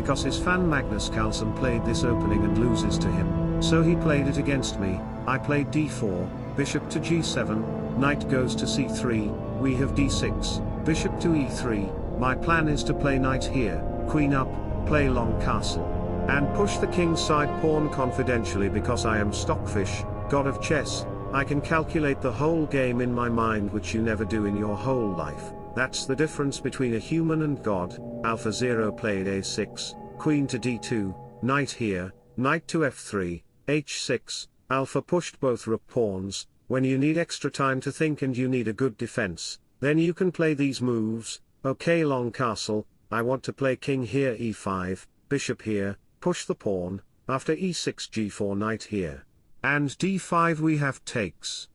because his fan Magnus Carlsen played this opening and loses to him, so he played it against me. I played d4, bishop to g7, knight goes to c3, we have d6, bishop to e3, my plan is to play knight here, queen up, play long castle, and push the king side pawn confidentially because I am Stockfish, god of chess. I can calculate the whole game in my mind, which you never do in your whole life. That's the difference between a human and God. Alpha Zero played a6, queen to d2, knight here, knight to f3, h6, Alpha pushed both rook pawns. When you need extra time to think and you need a good defense, then you can play these moves. Okay, long castle, I want to play king here e5, bishop here, push the pawn, after e6 g4 knight here. And d5 we have takes,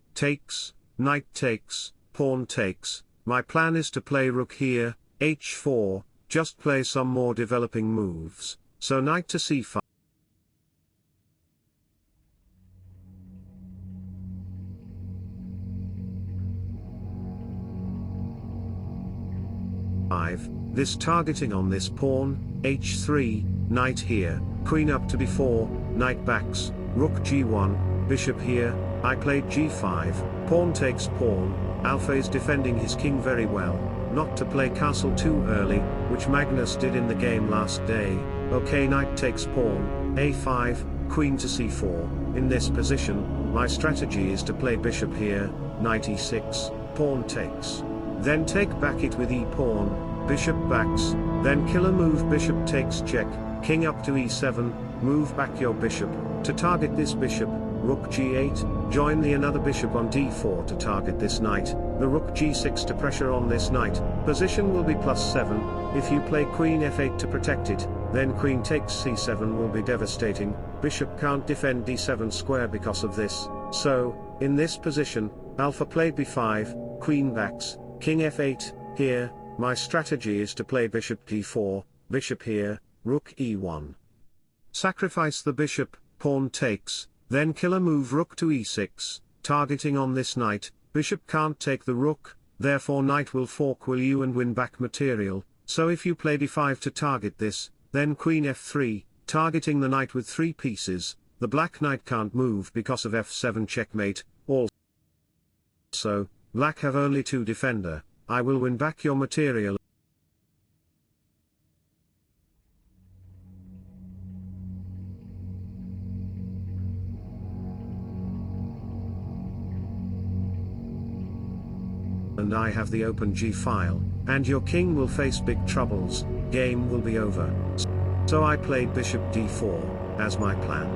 knight takes, pawn takes. My plan is to play rook here, h4, just play some more developing moves, so knight to c5. This targeting on this pawn, h3, knight here, queen up to b4, knight backs, rook g1, bishop here, I played g5, pawn takes pawn, Alpha is defending his king very well, not to play castle too early, which Magnus did in the game last day. Okay, knight takes pawn, a5, queen to c4, in this position, my strategy is to play bishop here, knight e6, pawn takes. Then take back it with e-pawn, bishop backs, then killer move bishop takes check, king up to e7, move back your bishop, to target this bishop, rook g8, join the another bishop on d4 to target this knight, the rook g6 to pressure on this knight, position will be +7, if you play queen f8 to protect it, then queen takes c7 will be devastating, bishop can't defend d7 square because of this, so, in this position, Alpha played b5, queen backs, king f8, here, my strategy is to play bishop d4, bishop here, rook e1. Sacrifice the bishop, pawn takes, then killer move rook to e6, targeting on this knight, bishop can't take the rook, therefore knight will fork will you and win back material, so if you play d5 to target this, then queen f3, targeting the knight with 3 pieces, the black knight can't move because of f7 checkmate, also, black have only 2 defender, I will win back your material. And I have the open G file, and your king will face big troubles, game will be over. So I played bishop d4, as my plan.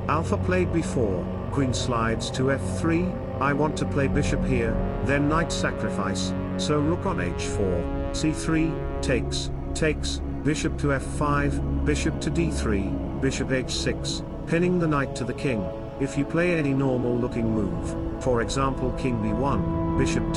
Alpha played b4, queen slides to f3, I want to play bishop here, then knight sacrifice, so rook on h4, c3, takes, bishop to f5, bishop to d3, bishop h6, pinning the knight to the king. If you play any normal looking move, for example king b1, bishop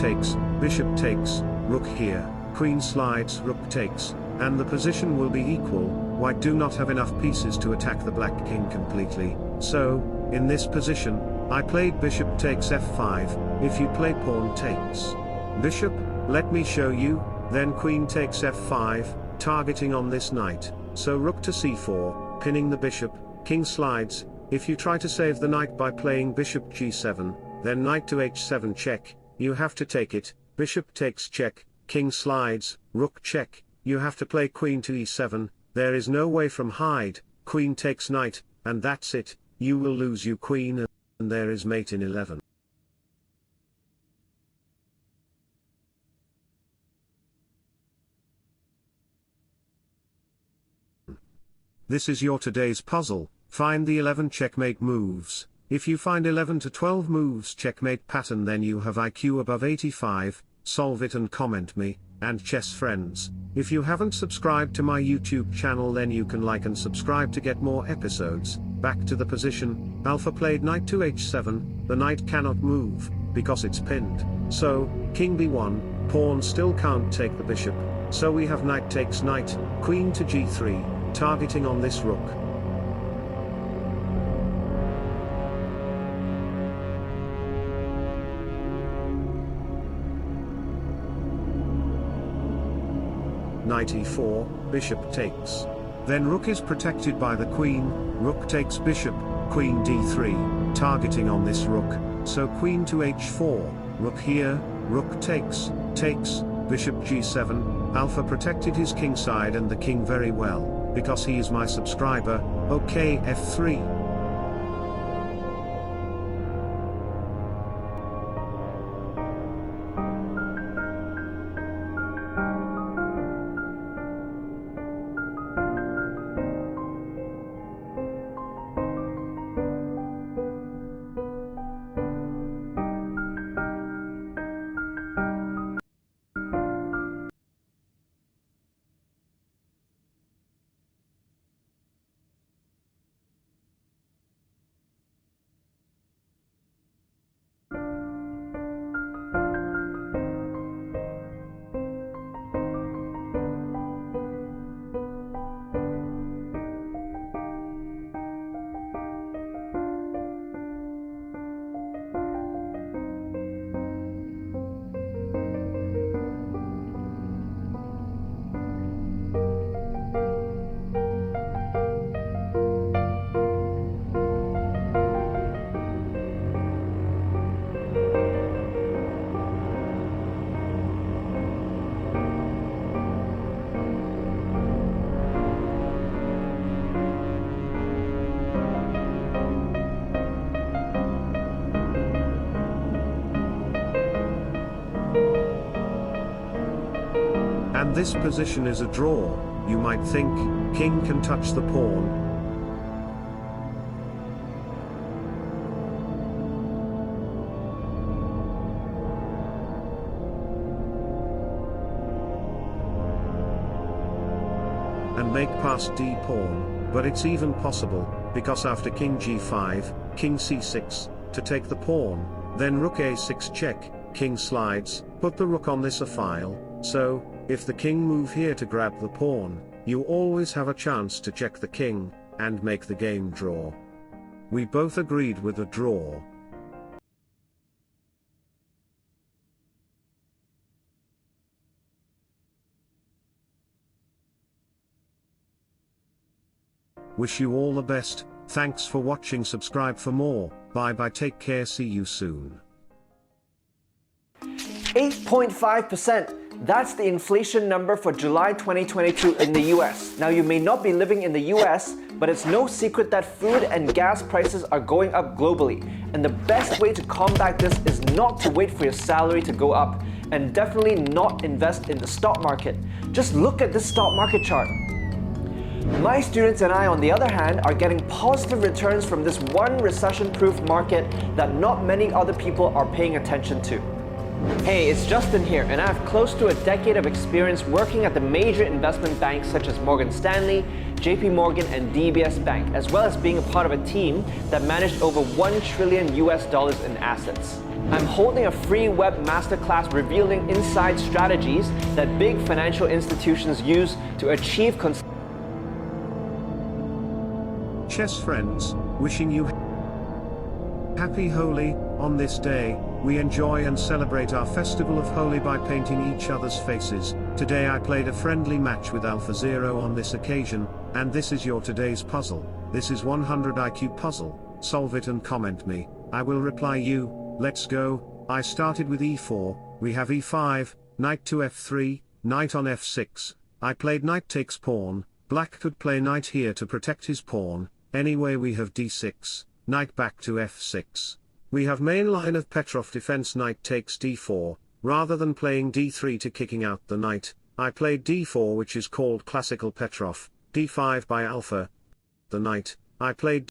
takes, rook here, queen slides, rook takes, and the position will be equal, white do not have enough pieces to attack the black king completely, so, in this position, I played bishop takes f5, if you play pawn takes bishop, let me show you, then queen takes f5, targeting on this knight, so rook to c4, pinning the bishop, king slides, if you try to save the knight by playing bishop g7, then knight to h7 check, you have to take it, bishop takes check, king slides, rook check, you have to play queen to e7, there is no way from hide, queen takes knight, and that's it, you will lose your queen and there is mate in 11. This is your today's puzzle, find the 11 checkmate moves. If you find 11 to 12 moves checkmate pattern, then you have IQ above 85, solve it and comment me, and chess friends. If you haven't subscribed to my YouTube channel, then you can like and subscribe to get more episodes. Back to the position, Alpha played knight to h7, the knight cannot move, because it's pinned, so, king b1, pawn still can't take the bishop, so we have knight takes knight, queen to g3, targeting on this rook. Knight e4, bishop takes. Then rook is protected by the queen, rook takes bishop, queen d3, targeting on this rook, so queen to h4, rook here, rook takes, bishop g7, Alpha protected his kingside and the king very well, because he is my subscriber, okay f3. And this position is a draw. You might think, king can touch the pawn. And make past d pawn, but it's even possible, because after king g5, king c6, to take the pawn, then rook a6 check, king slides, put the rook on this a file, so, if the king move here to grab the pawn, you always have a chance to check the king, and make the game draw. We both agreed with a draw. Wish you all the best, thanks for watching, subscribe for more, bye bye, take care, see you soon. 8.5%. That's the inflation number for July 2022 in the US. Now you may not be living in the US, but it's no secret that food and gas prices are going up globally. And the best way to combat this is not to wait for your salary to go up, and definitely not invest in the stock market. Just look at this stock market chart. My students and I, on the other hand, are getting positive returns from this one recession-proof market that not many other people are paying attention to. Hey, it's Justin here, and I have close to a decade of experience working at the major investment banks such as Morgan Stanley, JP Morgan, and DBS Bank, as well as being a part of a team that managed over $1 trillion in assets. I'm holding a free web masterclass revealing inside strategies that big financial institutions use to achieve Chess friends, wishing you happy Holi. On this day, we enjoy and celebrate our festival of Holi by painting each other's faces. Today I played a friendly match with AlphaZero on this occasion, and this is your today's puzzle. This is 100 IQ puzzle. Solve it and comment me. I will reply you. Let's go. I started with e4, we have e5, knight to f3, knight on f6. I played knight takes pawn. Black could play knight here to protect his pawn. Anyway, we have d6, knight back to f6. We have main line of Petrov defense, knight takes d4, rather than playing d3 to kicking out the knight, I played d4, which is called classical Petrov, d5 by Alpha. The knight, I played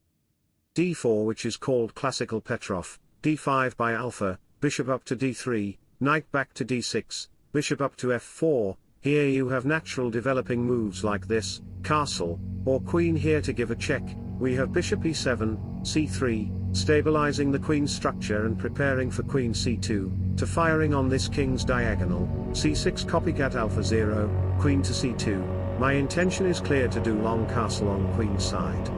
d4, which is called classical Petrov, d5 by Alpha, bishop up to d3, knight back to d6, bishop up to f4, here you have natural developing moves like this, castle, or queen here to give a check, we have bishop e7, c3, stabilizing the queen structure and preparing for queen c2, to firing on this king's diagonal, c6 copycat AlphaZero, queen to c2, my intention is clear to do long castle on queen side.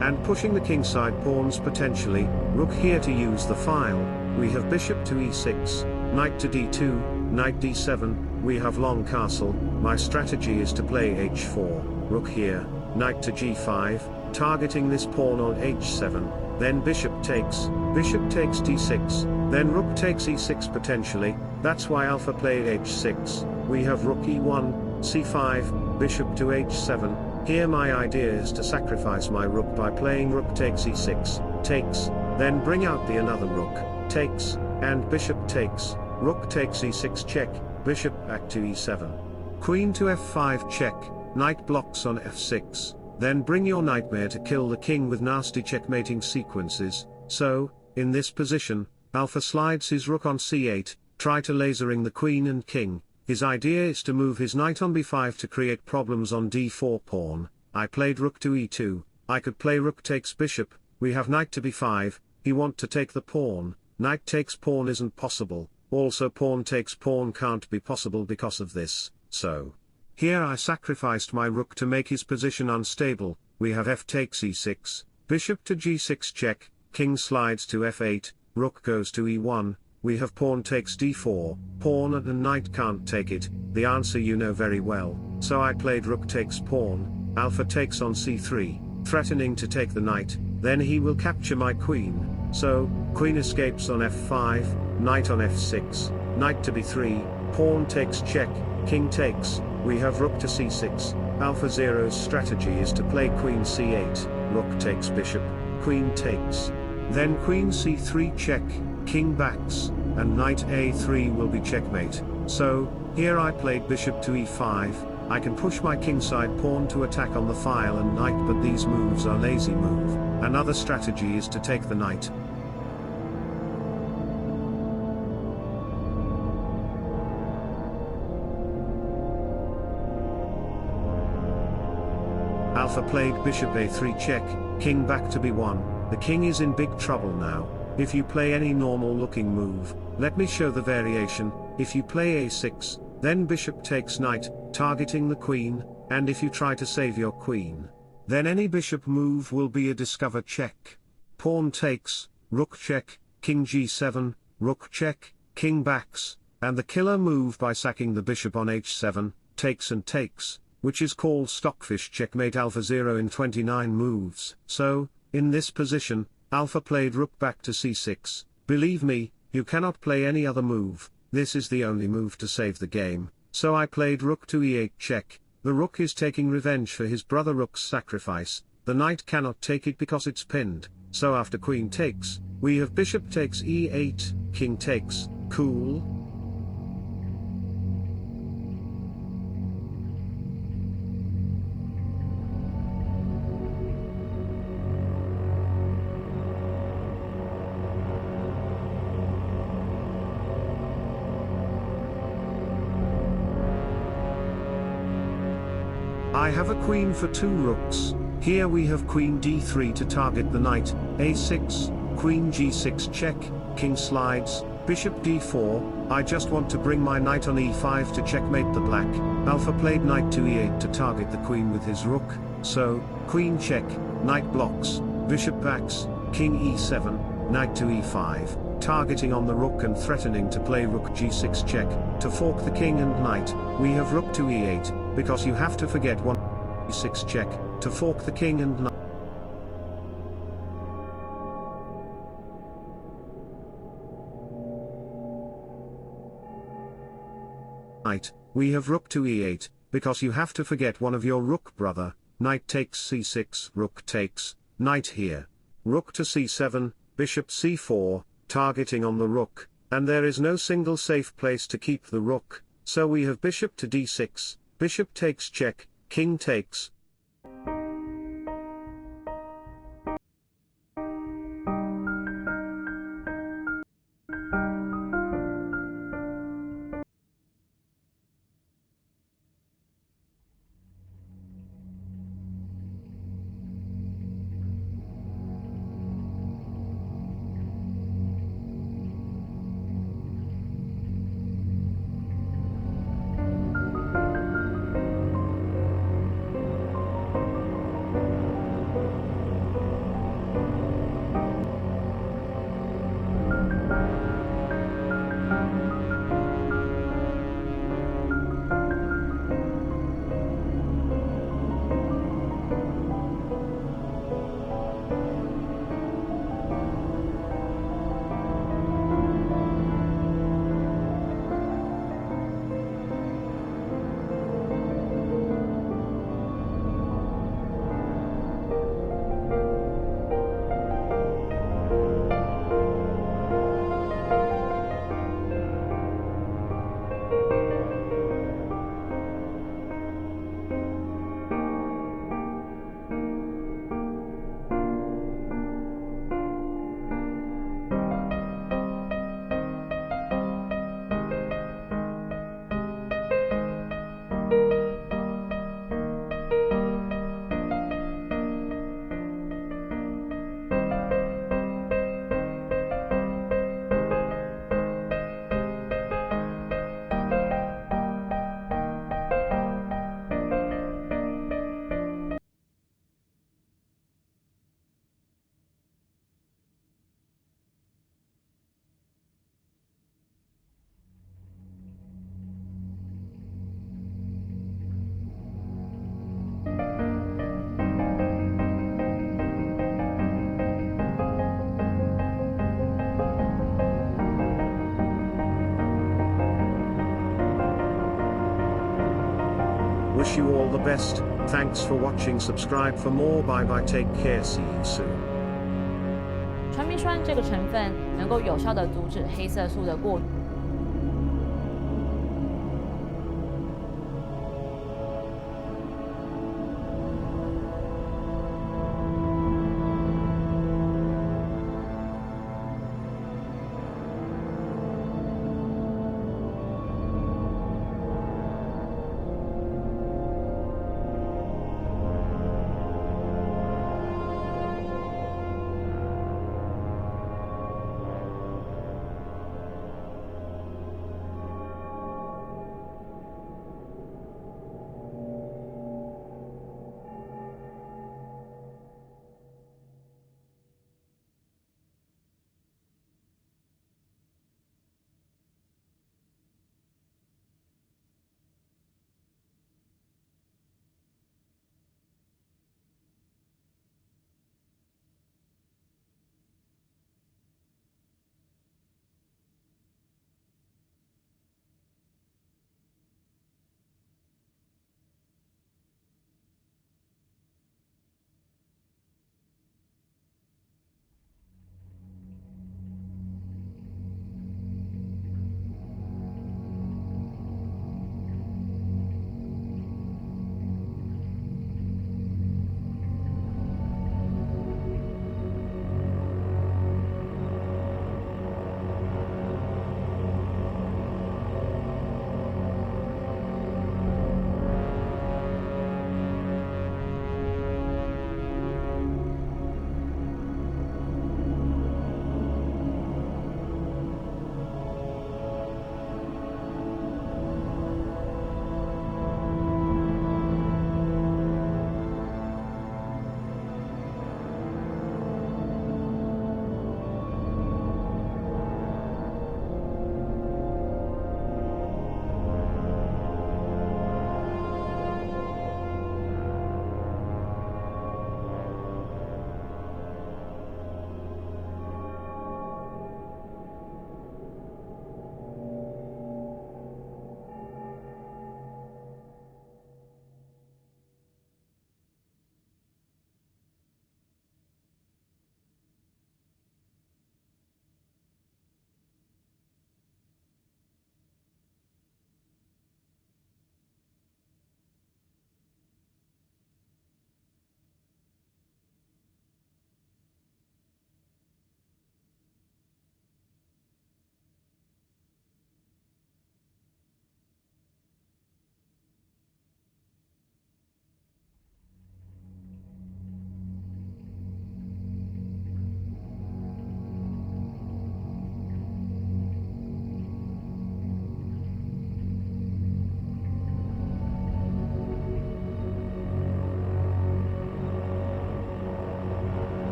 And pushing the kingside pawns potentially, rook here to use the file, we have bishop to e6, knight to d2, knight d7, we have long castle, my strategy is to play h4, rook here, knight to g5, targeting this pawn on h7, then bishop takes d6, then rook takes e6 potentially. That's why alpha played h6, we have rook e1, c5, bishop to h7, here my idea is to sacrifice my rook by playing rook takes e6, takes, then bring out the another rook, takes, and bishop takes, rook takes e6 check, bishop back to e7. Queen to f5 check, knight blocks on f6, then bring your nightmare to kill the king with nasty checkmating sequences. So, in this position, alpha slides his rook on c8, try to lasering the queen and king. His idea is to move his knight on b5 to create problems on d4 pawn. I played rook to e2, I could play rook takes bishop, we have knight to b5, he want to take the pawn, knight takes pawn isn't possible, also pawn takes pawn can't be possible because of this, so. Here I sacrificed my rook to make his position unstable, we have f takes e6, bishop to g6 check, king slides to f8, rook goes to e1, we have pawn takes d4, pawn and a knight can't take it, the answer you know very well, so I played rook takes pawn, alpha takes on c3, threatening to take the knight, then he will capture my queen, so, queen escapes on f5, knight on f6, knight to b3, pawn takes check, king takes, we have rook to c6, alpha zero's strategy is to play queen c8, rook takes bishop, queen takes, then queen c3 check, king backs, and knight a3 will be checkmate, so, here I played bishop to e5, I can push my kingside pawn to attack on the file and knight, but these moves are lazy move, another strategy is to take the knight. Alpha played bishop a3 check, king back to b1, the king is in big trouble now. If you play any normal looking move, let me show the variation, if you play a6, then bishop takes knight, targeting the queen, and if you try to save your queen, then any bishop move will be a discover check. Pawn takes, rook check, king g7, rook check, king backs, and the killer move by sacking the bishop on h7, takes and takes, which is called stockfish checkmate alpha 0 in 29 moves. So, in this position, alpha played rook back to c6, believe me, you cannot play any other move, this is the only move to save the game, so I played rook to e8 check, the rook is taking revenge for his brother rook's sacrifice, the knight cannot take it because it's pinned, so after queen takes, we have bishop takes e8, king takes, cool. I have a queen for two rooks, here we have queen d3 to target the knight, a6, queen g6 check, king slides, bishop d4, I just want to bring my knight on e5 to checkmate the black, alpha played knight to e8 to target the queen with his rook, so, queen check, knight blocks, bishop backs, king e7, knight to e5, targeting on the rook and threatening to play rook g6 check, to fork the king and knight, we have rook to e8, because you have to forget one e6 check, to fork the king and knight, we have rook to e8, because you have to forget one of your rook brother, knight takes c6, rook takes, knight here, rook to c7, bishop c4, targeting on the rook, and there is no single safe place to keep the rook, so we have bishop to d6, bishop takes check, king takes. best. Thanks for watching. Subscribe for more. Bye bye. Take care. See you soon. 传明酸这个成分能够有效地阻止黑色素的过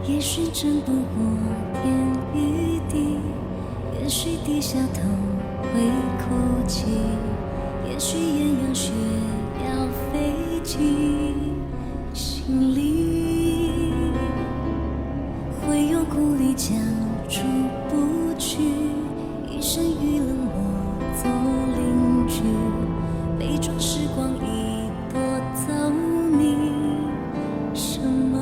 也许争不过天与地，也许低下头会哭泣，也许艳阳雪要飞进心里，会有孤立将出不去，一生与冷漠做邻居，悲壮时光已夺走你什么？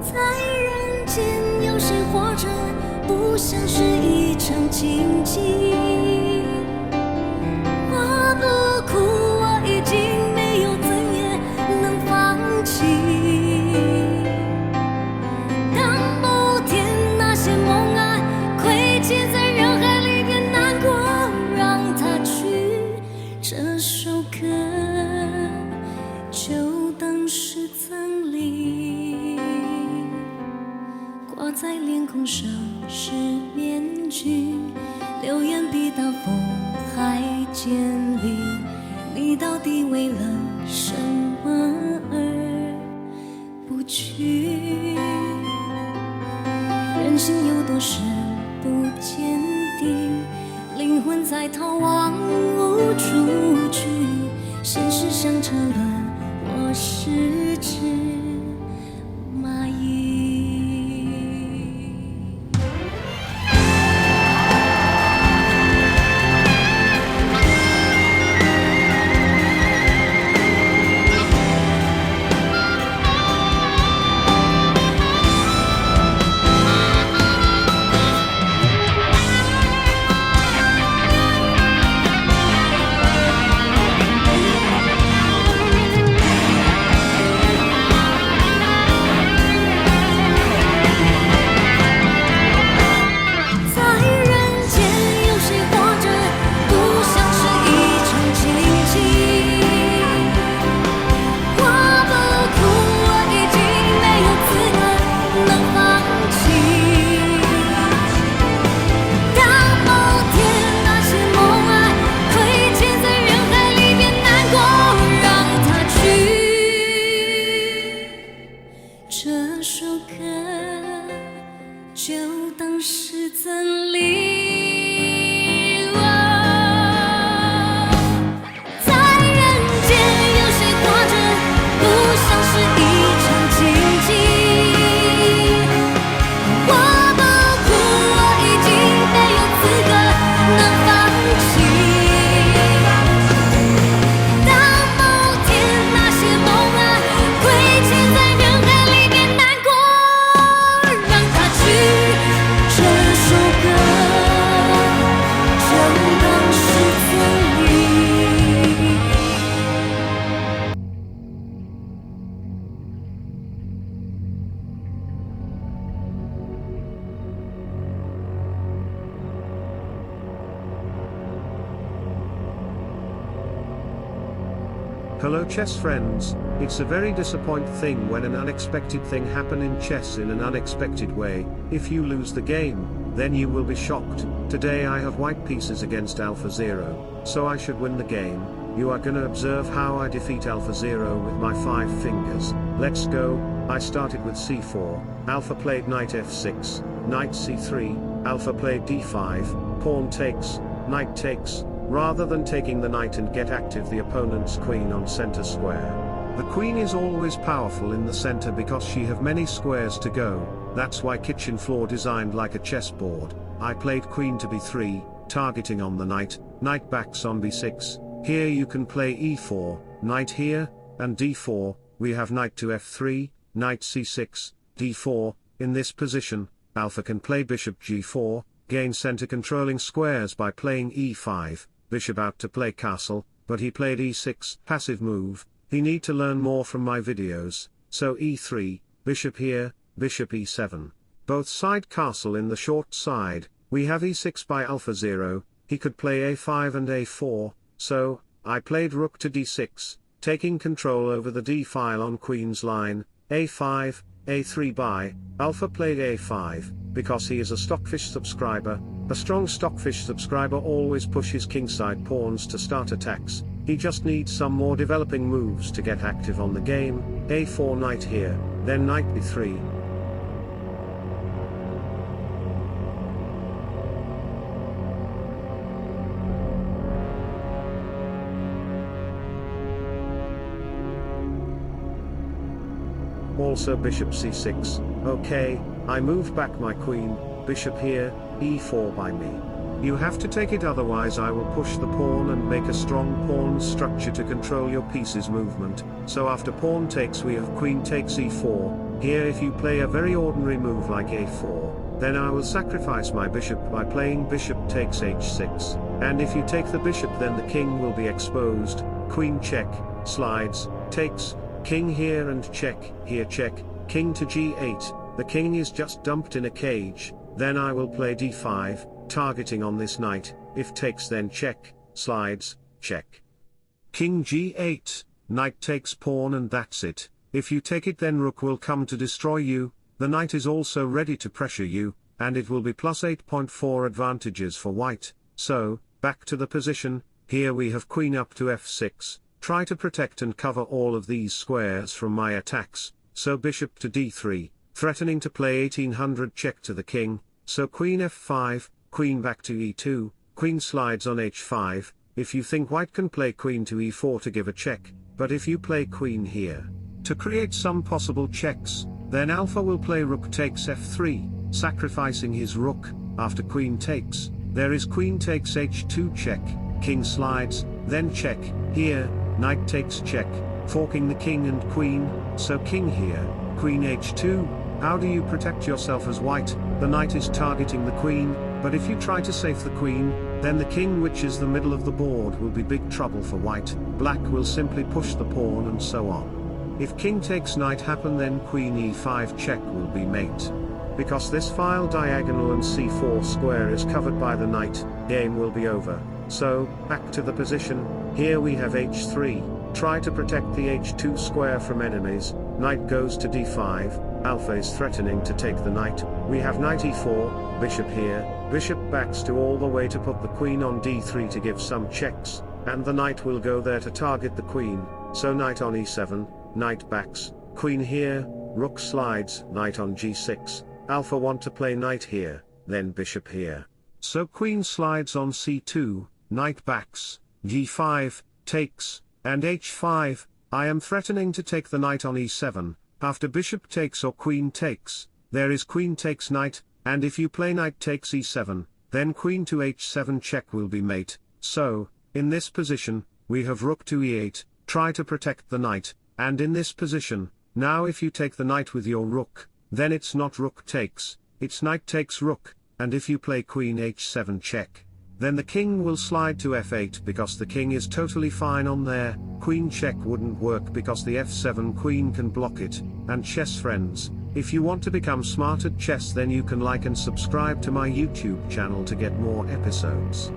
在人间有谁活着不像是一场竞技？我不哭，我已经没有怎也能放弃。当某天那些梦爱到风海间里，你到底为了什么而不去？人心有多深不见底，灵魂在逃亡无处去。现实像车轮，我是只蚂蚁。这首歌就当是赠礼了。在人间有谁活着不像是一场竞技？我不哭，我已经没有资格能放弃。当某天那些梦啊亏欠在人海里面难过，让它去。这首歌就当是赠礼。Hello chess friends, it's a very disappointing thing when an unexpected thing happen in chess in an unexpected way. If you lose the game, then you will be shocked. Today I have white pieces against Alpha Zero, so I should win the game. You are gonna observe how I defeat Alpha Zero with my 5 fingers. Let's go. I started with c4, Alpha played knight f6, knight c3, Alpha played d5, pawn takes, knight takes. Rather than taking the knight and get active the opponent's queen on center square. The queen is always powerful in the center because she have many squares to go. That's why kitchen floor designed like a chessboard. I played queen to b3, targeting on the knight, knight backs on b6. Here you can play e4, knight here, and d4, we have knight to f3, knight c6, d4, in this position, Alpha can play bishop g4, gain center controlling squares by playing e5, bishop out to play castle, but he played e6, passive move. He need to learn more from my videos, so e3, bishop here, bishop e7. Both side castle in the short side, we have e6 by Alpha Zero, he could play a5 and a4, so, I played rook to d6, taking control over the d file on queen's line, a5, a3 by, Alpha played a5, because he is a Stockfish subscriber. A strong Stockfish subscriber always pushes kingside pawns to start attacks. He just needs some more developing moves to get active on the game. a4 knight here, then knight b3. Also bishop c6, okay, I moved back my queen, bishop here, e4 by me. You have to take it, otherwise I will push the pawn and make a strong pawn structure to control your piece's movement. So after pawn takes we have queen takes e4, here if you play a very ordinary move like a4, then I will sacrifice my bishop by playing bishop takes h6, and if you take the bishop then the king will be exposed, queen check, slides, takes, king here and check, here check, king to g8, the king is just dumped in a cage, then I will play d5, targeting on this knight, if takes then check, slides, check. King g8, knight takes pawn and that's it. If you take it then rook will come to destroy you, the knight is also ready to pressure you, and it will be plus 8.4 advantages for white. So, back to the position, here we have queen up to f6, try to protect and cover all of these squares from my attacks, so bishop to d3, threatening to play 1800 check to the king, so queen f5, queen back to e2, queen slides on h5, if you think white can play queen to e4 to give a check, but if you play queen here, to create some possible checks, then alpha will play rook takes f3, sacrificing his rook, after queen takes, there is queen takes h2 check, king slides, then check, here, knight takes check, forking the king and queen, so king here, queen h2, how do you protect yourself as white? The knight is targeting the queen, but if you try to save the queen, then the king, which is the middle of the board, will be big trouble for white, black will simply push the pawn and so on. If king takes knight happen, then queen e5 check will be mate. Because this file diagonal and c4 square is covered by the knight, game will be over. So, back to the position, here we have h3, try to protect the h2 square from enemies, knight goes to d5, alpha is threatening to take the knight, we have knight e4, bishop here, bishop backs to all the way to put the queen on d3 to give some checks, and the knight will go there to target the queen, so knight on e7, knight backs, queen here, rook slides, knight on g6, alpha want to play knight here, then bishop here. So queen slides on c2, knight backs, g5, takes, and h5, I am threatening to take the knight on e7, after bishop takes or queen takes, there is queen takes knight, and if you play knight takes e7, then queen to h7 check will be mate, so, in this position, we have rook to e8, try to protect the knight, and in this position, now if you take the knight with your rook, then it's not rook takes, it's knight takes rook, and if you play queen h7 check, then the king will slide to f8 because the king is totally fine on there, queen check wouldn't work because the f7 queen can block it, and chess friends, if you want to become smart at chess, then you can like and subscribe to my YouTube channel to get more episodes.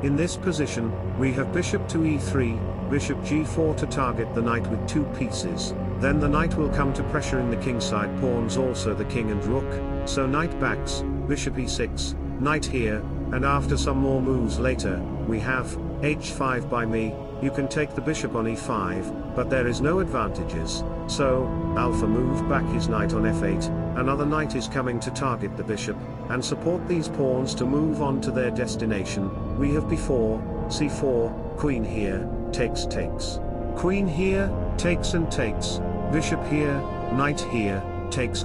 In this position, we have bishop to e3, bishop g4 to target the knight with two pieces, then the knight will come to pressure in the kingside pawns, also the king and rook, so knight backs, bishop e6, knight here, and after some more moves later, we have h5 by me, you can take the bishop on e5, but there is no advantages, so, alpha moved back his knight on f8, another knight is coming to target the bishop, and support these pawns to move on to their destination, we have b4, c4, queen here, takes, queen here, takes and takes, bishop here, knight here, takes,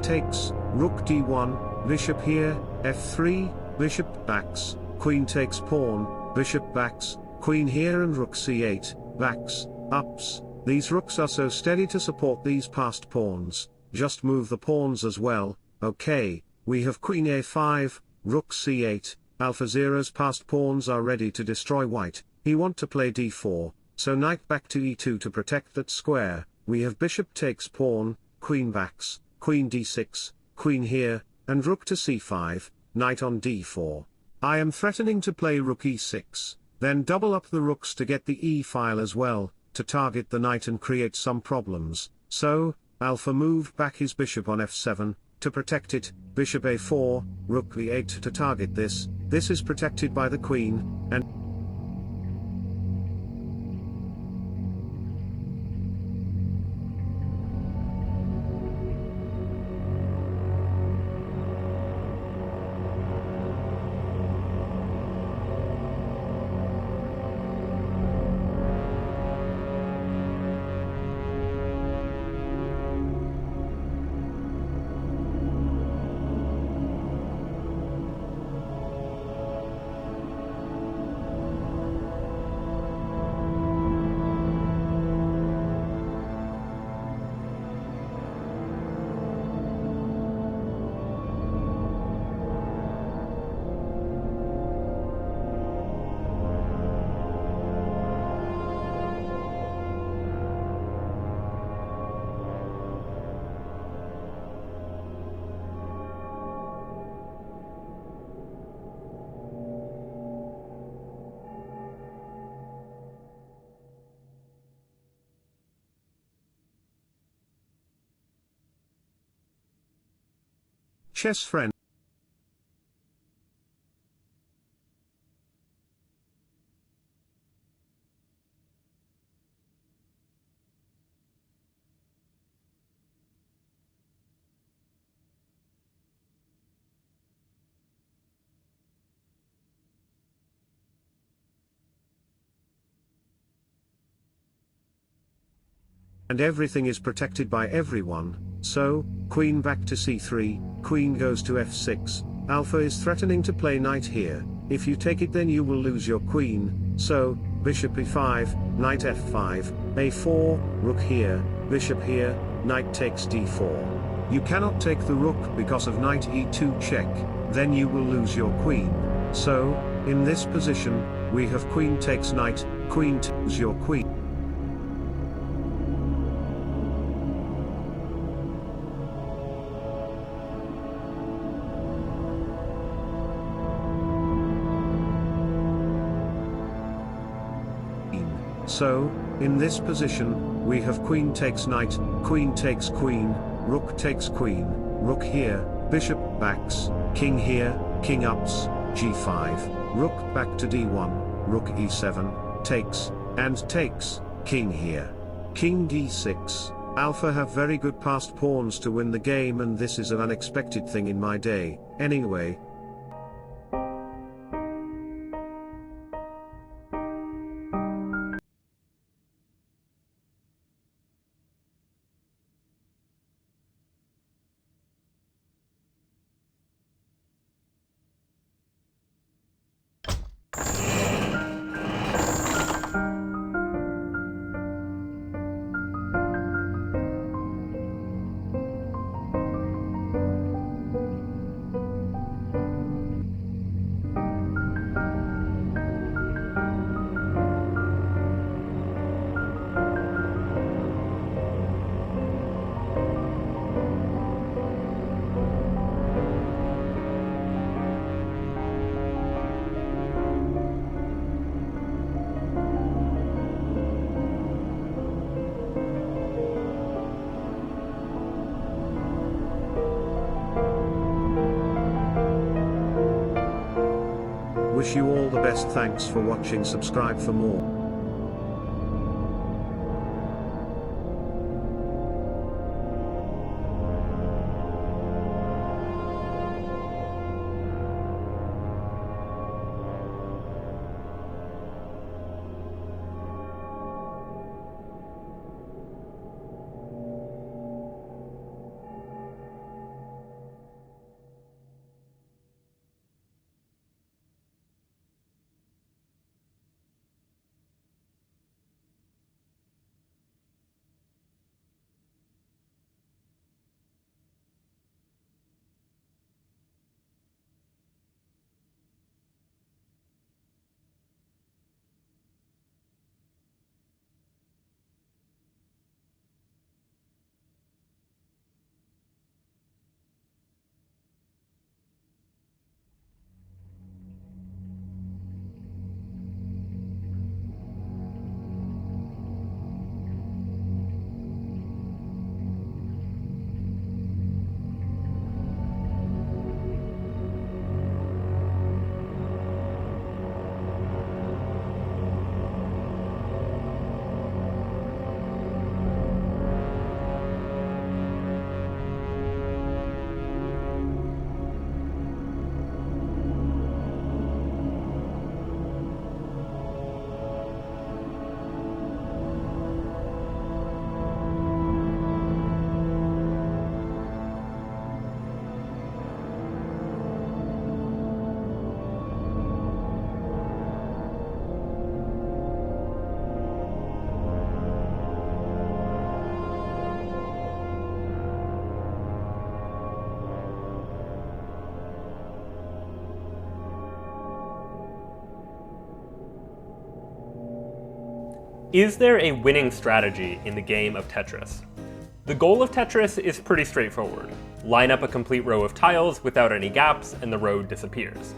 rook d1, bishop here, f3, bishop backs, queen takes pawn, bishop backs, queen here and rook c8, backs, ups, these rooks are so steady to support these passed pawns, just move the pawns as well, okay, we have queen a5, rook c8, alpha zero's passed pawns are ready to destroy white, he want to play d4, so knight back to e2 to protect that square, we have bishop takes pawn, queen backs, queen d6, queen here, and rook to c5, knight on d4. I am threatening to play rook e6, then double up the rooks to get the e file as well, to target the knight and create some problems, so, alpha moved back his bishop on f7, to protect it, bishop a4, rook e8 to target this is protected by the queen, and chess friend. and everything is protected by everyone, so, queen back to c3, queen goes to f6, alpha is threatening to play knight here, if you take it then you will lose your queen, so, bishop e5, knight f5, a4, rook here, bishop here, knight takes d4. You cannot take the rook because of knight e2 check, then you will lose your queen, so, in this position, we have queen takes knight, queen takes your queen. So, in this position, we have queen takes knight, queen takes queen, rook takes queen, rook here, bishop backs, king here, king ups, g5, rook back to d1, rook e7, takes, and takes, king here. King d6, alpha have very good passed pawns to win the game and this is an unexpected thing in my day, anyway. Wish you all the best, thanks for watching, subscribe for more. Is there a winning strategy in the game of Tetris? The goal of Tetris is pretty straightforward. Line up a complete row of tiles without any gaps and the road disappears.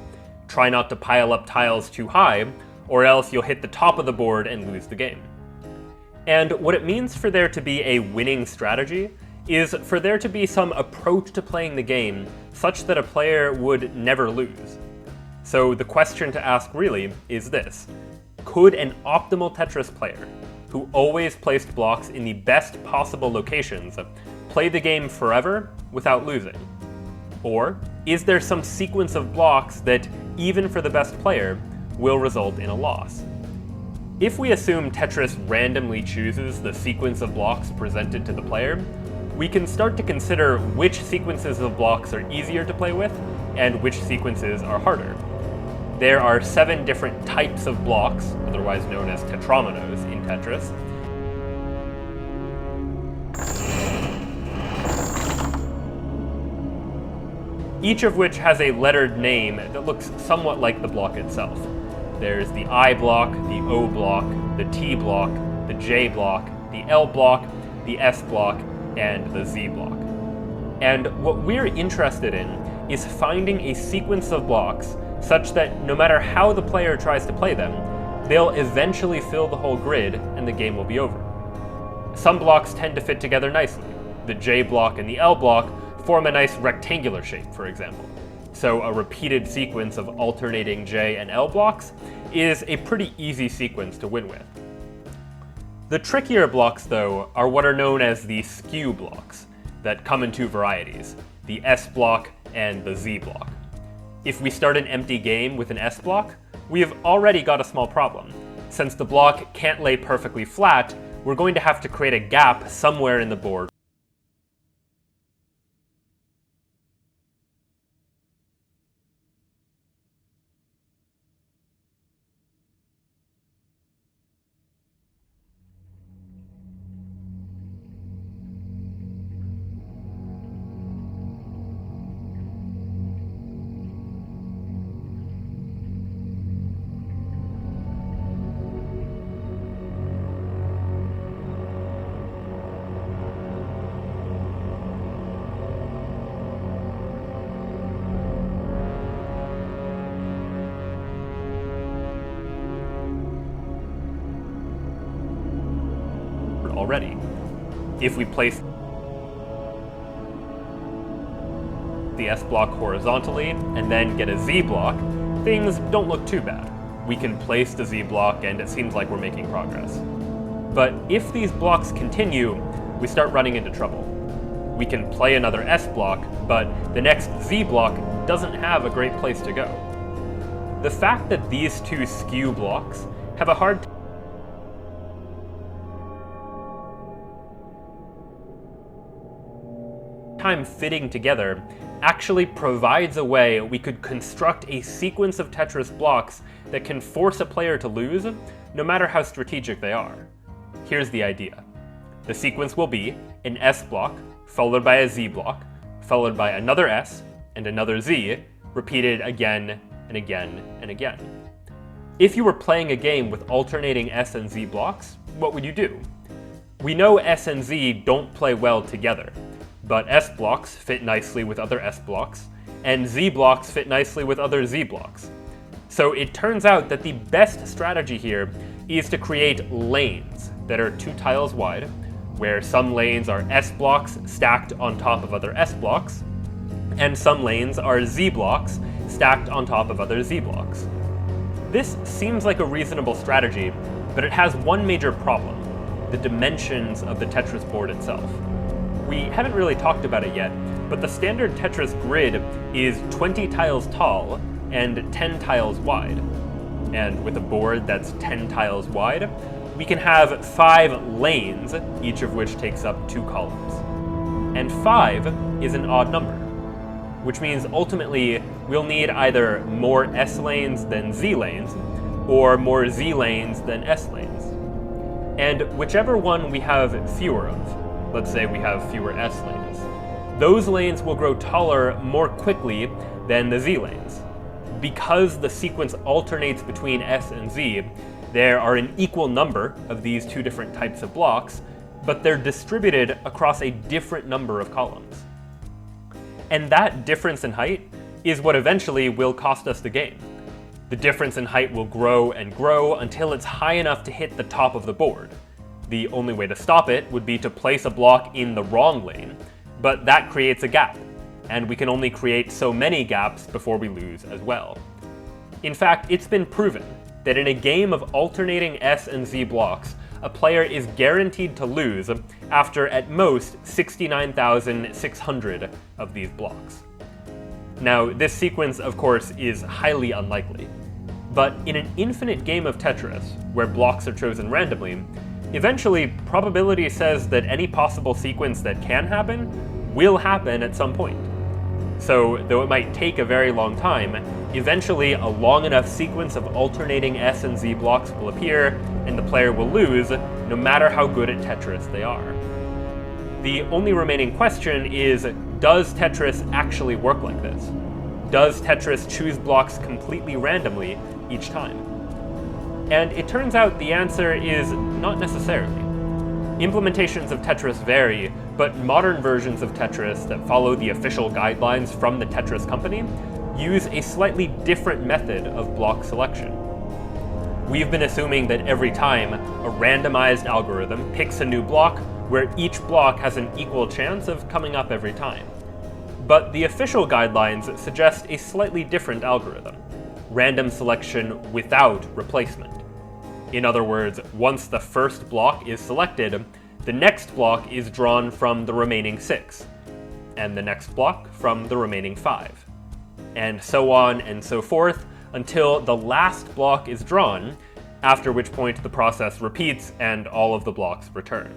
Try not to pile up tiles too high, or else you'll hit the top of the board and lose the game. And what it means for there to be a winning strategy is for there to be some approach to playing the game such that a player would never lose. So the question to ask really is this: could an optimal Tetris player, who always placed blocks in the best possible locations, play the game forever without losing? Or is there some sequence of blocks that, even for the best player, will result in a loss? If we assume Tetris randomly chooses the sequence of blocks presented to the player, we can start to consider which sequences of blocks are easier to play with and which sequences are harder. There are 7 different types of blocks, otherwise known as tetrominoes, in Tetris. Each of which has a lettered name that looks somewhat like the block itself. There's the I block, the O block, the T block, the J block, the L block, the S block, and the Z block. And what we're interested in is finding a sequence of blocks such that no matter how the player tries to play them, they'll eventually fill the whole grid and the game will be over. Some blocks tend to fit together nicely. The J block and the L block form a nice rectangular shape, for example. So a repeated sequence of alternating J and L blocks is a pretty easy sequence to win with. The trickier blocks, though, are what are known as the skew blocks, that come in 2 varieties, the S block and the Z block. If we start an empty game with an S block, we have already got a small problem. Since the block can't lay perfectly flat, we're going to have to create a gap somewhere in the board. Already. If we place the S block horizontally and then get a Z block, things don't look too bad. We can place the Z block and it seems like we're making progress. But if these blocks continue, we start running into trouble. We can play another S block, but the next Z block doesn't have a great place to go. The fact that these 2 skew blocks have a hard time fitting together actually provides a way we could construct a sequence of Tetris blocks that can force a player to lose, no matter how strategic they are. Here's the idea. The sequence will be an S block, followed by a Z block, followed by another S, and another Z, repeated again and again and again. If you were playing a game with alternating S and Z blocks, what would you do? We know S and Z don't play well together, but S blocks fit nicely with other S blocks, and Z blocks fit nicely with other Z blocks. So it turns out that the best strategy here is to create lanes that are 2 tiles wide, where some lanes are S blocks stacked on top of other S blocks, and some lanes are Z blocks stacked on top of other Z blocks. This seems like a reasonable strategy, but it has one major problem: the dimensions of the Tetris board itself. We haven't really talked about it yet, but the standard Tetris grid is 20 tiles tall and 10 tiles wide. And with a board that's 10 tiles wide, we can have 5 lanes, each of which takes up 2 columns. And 5 is an odd number, which means ultimately we'll need either more S lanes than Z lanes, or more Z lanes than S lanes. And whichever one we have fewer of, let's say we have fewer S lanes, those lanes will grow taller more quickly than the Z lanes. Because the sequence alternates between S and Z, there are an equal number of these 2 different types of blocks, but they're distributed across a different number of columns. And that difference in height is what eventually will cost us the game. The difference in height will grow and grow until it's high enough to hit the top of the board. The only way to stop it would be to place a block in the wrong lane, but that creates a gap, and we can only create so many gaps before we lose as well. In fact, it's been proven that in a game of alternating S and Z blocks, a player is guaranteed to lose after at most 69,600 of these blocks. Now, this sequence, of course, is highly unlikely, But in an infinite game of Tetris, where blocks are chosen randomly, eventually probability says that any possible sequence that can happen will happen at some point. So, though it might take a very long time, eventually a long enough sequence of alternating S and Z blocks will appear, and the player will lose, no matter how good at Tetris they are. The only remaining question is, does Tetris actually work like this? Does Tetris choose blocks completely randomly each time? And it turns out the answer is not necessarily. Implementations of Tetris vary, but modern versions of Tetris that follow the official guidelines from the Tetris company use a slightly different method of block selection. We've been assuming that every time, a randomized algorithm picks a new block where each block has an equal chance of coming up every time. But the official guidelines suggest a slightly different algorithm: random selection without replacement. In other words, once the first block is selected, the next block is drawn from the remaining 6, and the next block from the remaining 5. And so on and so forth until the last block is drawn, after which point the process repeats and all of the blocks return.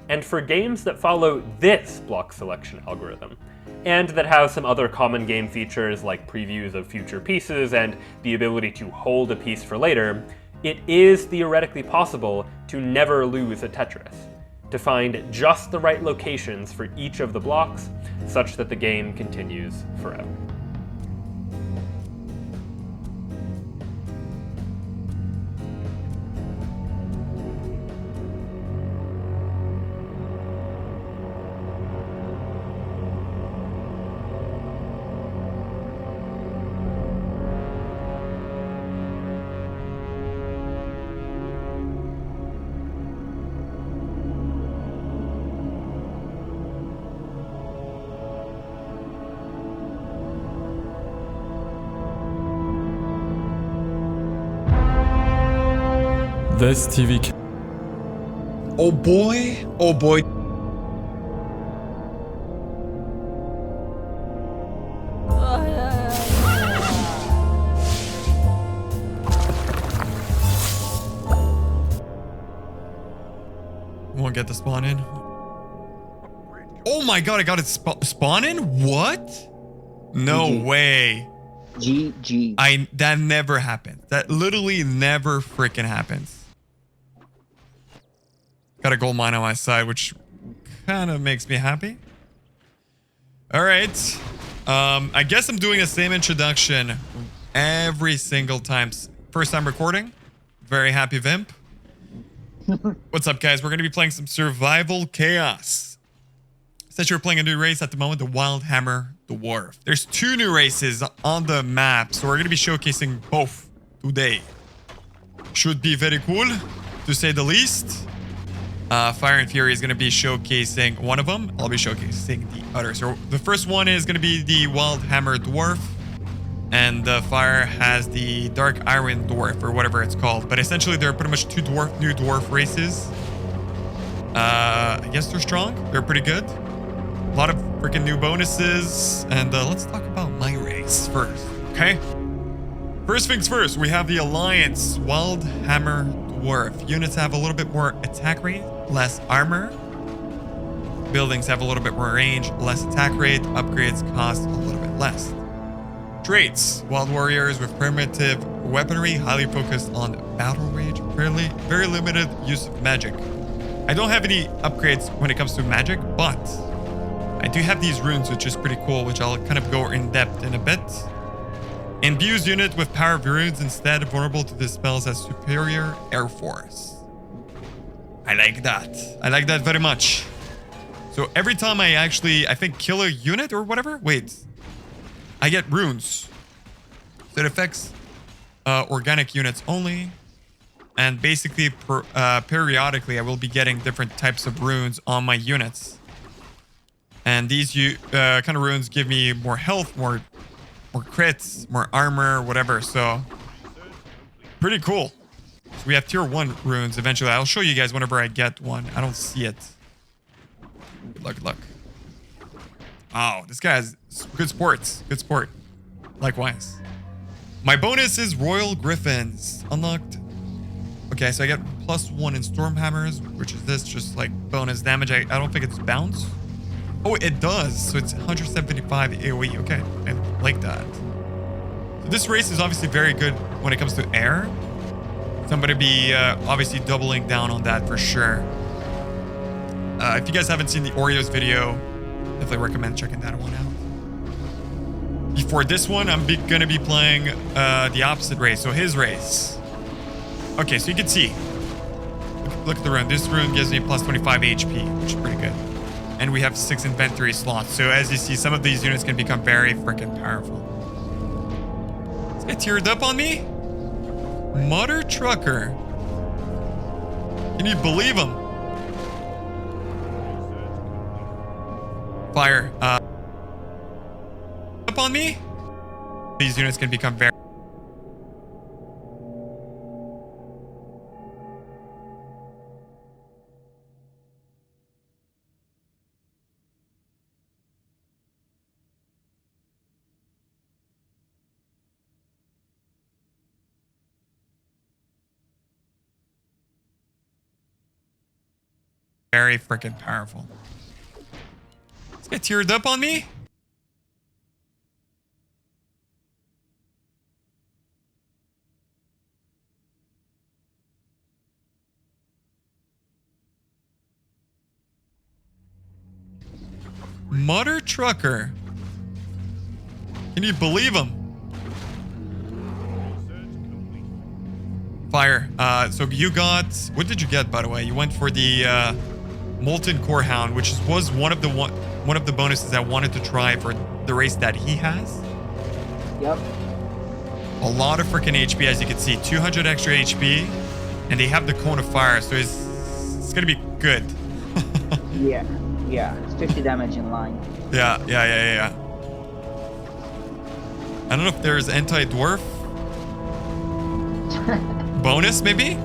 And for games that follow this block selection algorithm, and that have some other common game features like previews of future pieces and the ability to hold a piece for later, it is theoretically possible to never lose a Tetris, to find just the right locations for each of the blocks such that the game continues forever. This TV. Oh boy, oh boy. Won't get the spawn in. Oh my god, I got it spawn in? What? No GG. way. GG. That never happens. That literally never freaking happens. Got a gold mine on my side, which kind of makes me happy. All right. I guess I'm doing the same introduction every single time. First time recording. Very happy Vimp. What's up, guys? We're going to be playing some Survival Chaos. Since you're playing a new race at the moment, the Wild Hammer Dwarf. There's 2 new races on the map, so we're going to be showcasing both today. Should be very cool, to say the least. Fire and Fury is going to be showcasing one of them. I'll be showcasing the other. So the first one is going to be the Wild Hammer Dwarf. And the Fire has the Dark Iron Dwarf, or whatever it's called. But essentially, they're pretty much 2 new dwarf races. I guess they're strong. They're pretty good. A lot of freaking new bonuses. And let's talk about my race first, okay? First things first, we have the Alliance Wild Hammer Dwarf. Units have a little bit more attack rate, less armor. Buildings have a little bit more range, less attack rate. Upgrades cost a little bit less. Traits: Wild Warriors with primitive weaponry, highly focused on battle rage, very limited use of magic. I don't have any upgrades when it comes to magic, but I do have these runes, which is pretty cool, which I'll kind of go in depth in a bit. Imbues unit with power of runes instead, vulnerable to the spells as superior air force. I like that. I like that very much. So every time I think kill a unit or whatever, wait, I get runes. So it affects organic units only. And basically, periodically, I will be getting different types of runes on my units. And these kind of runes give me more health, more crits, more armor, whatever. So, pretty cool. So we have tier 1 runes eventually. I'll show you guys whenever I get one. I don't see it. Good luck, good luck. Oh, this guy has good sports. Good sport. Likewise. My bonus is Royal Griffins. Unlocked. Okay, so I get +1 in Storm Hammers, which is this, just like bonus damage. I don't think it's bounce. Oh, it does. So it's 175 AoE. Okay, I like that. So this race is obviously very good when it comes to air. So I'm going to be obviously doubling down on that for sure. If you guys haven't seen the Oreos video, definitely recommend checking that one out. Before this one, I'm going to be playing the opposite race, so his race. Okay, so you can see. Look at the rune. This rune gives me +25 HP, which is pretty good. And we have 6 inventory slots. So as you see, some of these units can become very freaking powerful. This guy teared up on me? Mother Trucker. Can you believe him? Fire. Up on me? These units can become very... very freaking powerful. This guy teared up on me? Mother Trucker. Can you believe him? Fire. So you got... What did you get, by the way? You went for the Molten Core Hound, which was one of the bonuses I wanted to try for the race that he has. Yep. A lot of freaking HP, as you can see. 200 extra HP. And they have the Cone of Fire, so it's gonna be good. Yeah. Yeah. It's 50 damage in line. Yeah. I don't know if there's anti-dwarf bonus, maybe?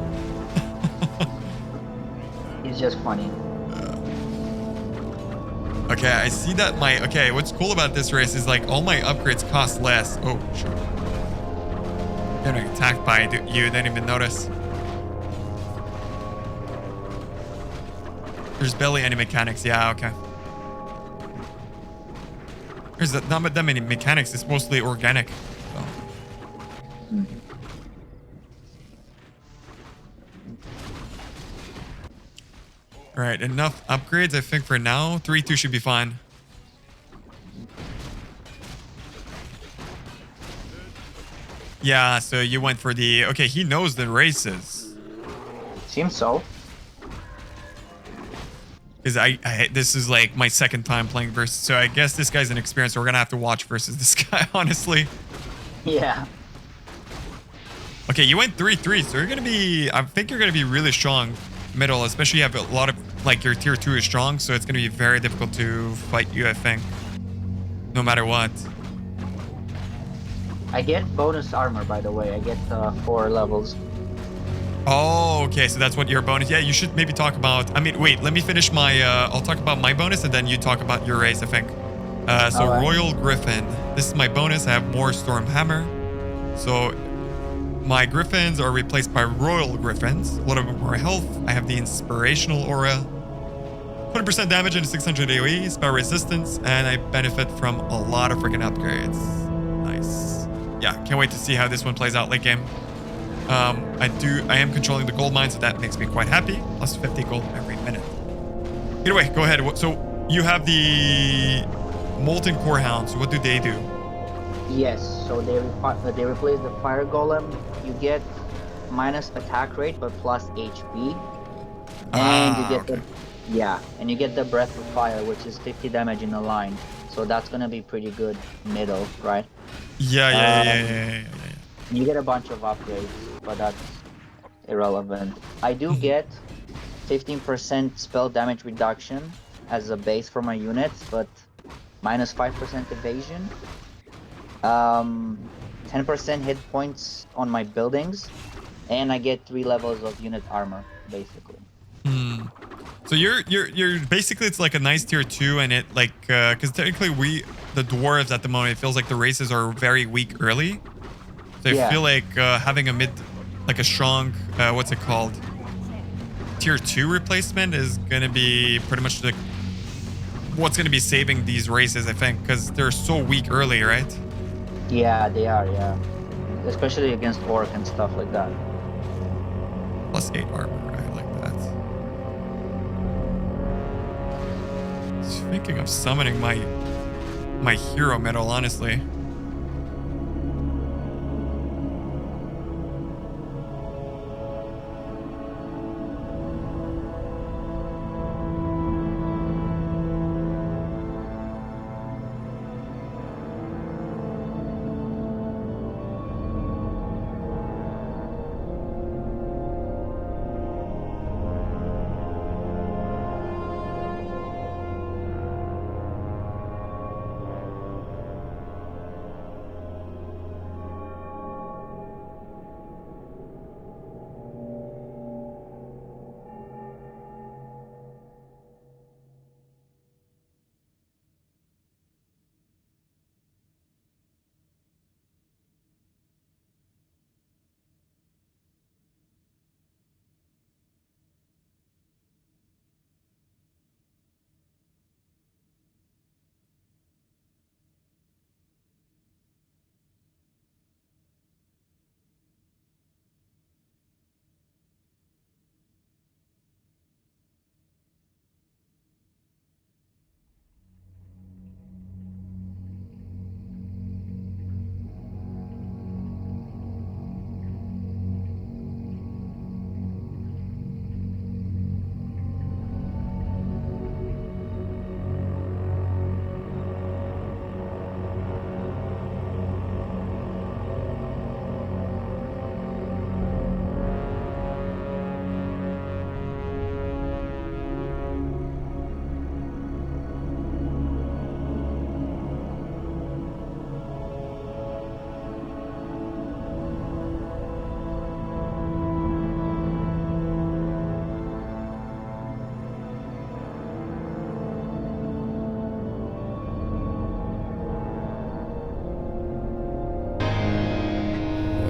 It's just funny. Okay, I see that my... Okay, what's cool about this race is like all my upgrades cost less. Oh, sure. Getting attacked by you, didn't even notice. There's barely any mechanics. Yeah, okay. There's not that many mechanics. It's mostly organic. So. All right, enough upgrades, I think, for now. 3-2 should be fine. Yeah, so you went for the... Okay, he knows the races. Seems so. Because this is like my second time playing versus... So I guess this guy's an experience, so we're going to have to watch versus this guy, honestly. Yeah. Okay, you went 3-3, so you're going to be... I think you're going to be really strong middle, especially you have a lot of... Like, your tier 2 is strong, so it's going to be very difficult to fight you, I think. No matter what. I get bonus armor, by the way. I get 4 levels. Oh, okay, so that's what your bonus... Yeah, you should maybe talk about... I mean, wait, let me finish my... I'll talk about my bonus, and then you talk about your race, I think. So, right. Royal Griffin. This is my bonus. I have more Storm Hammer. So... My Griffins are replaced by Royal Griffins. A little bit more health. I have the Inspirational Aura. 100% damage and 600 AoE, spell resistance, and I benefit from a lot of freaking upgrades. Nice. Yeah, can't wait to see how this one plays out late game. I am controlling the gold mine, so that makes me quite happy. Plus 50 gold every minute. Either way, go ahead. So you have the Molten Core Hounds. What do they do? Yes, so they replace the Fire Golem. You get minus attack rate, but plus HP. And you get and you get the Breath of Fire, which is 50 damage in a line. So that's gonna be pretty good middle, right? Yeah. You get a bunch of upgrades, but that's irrelevant. I do get 15% spell damage reduction as a base for my units, but minus 5% evasion. 10% hit points on my buildings, and I get 3 levels of unit armor, basically. So you're basically, it's like a nice tier 2, and it like because technically the dwarves at the moment, it feels like the races are very weak early. So I feel like having a like a strong, what's it called? Tier 2 replacement is going to be pretty much what's going to be saving these races, I think, because they're so weak early, right? Yeah, they are, yeah. Especially against Orc and stuff like that. +8 armor, I like that. I was thinking of summoning my hero medal, honestly.